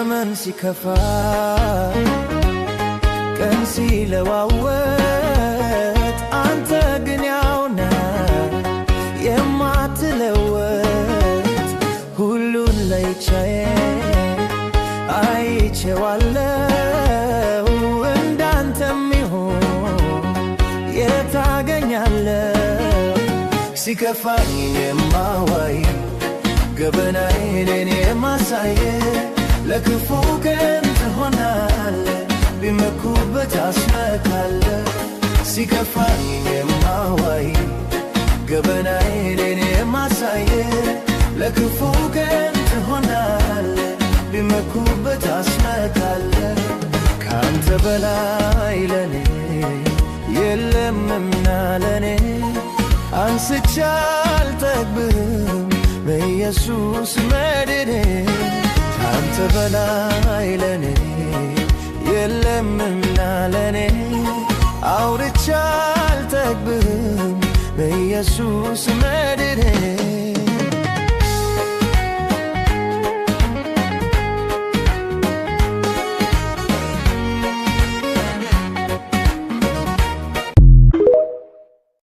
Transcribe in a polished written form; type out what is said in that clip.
ዘመን ሲከፋ ቀን ሲለዋወጥ አንተ ግን ያው ነህ የማትለወጥ ሁሉን ለይቼ አይቼዋለሁ እንዳንተ የሚሆን የት አገኛለሁ ሲከፋኝ የማዋይ ገበናዬን የማሳይ ለክፉ ቀን ትሆናለህ ቢመኩበት አስመካለህ ሲከፋኝ የማዋይ ገበናዬን የማሳይ ለክፉ ቀን ትሆናለህ ቢመኩበት አስመካለህ ካንተ በላይ ለኔ የለምና ለኔ አንስቼ አልጠግብም በኢየሱስ መድኔ ካንተ በላይ ለኔ የለምና ለኔ አውርቼ አልጠግብም በኢየሱስ መድኔ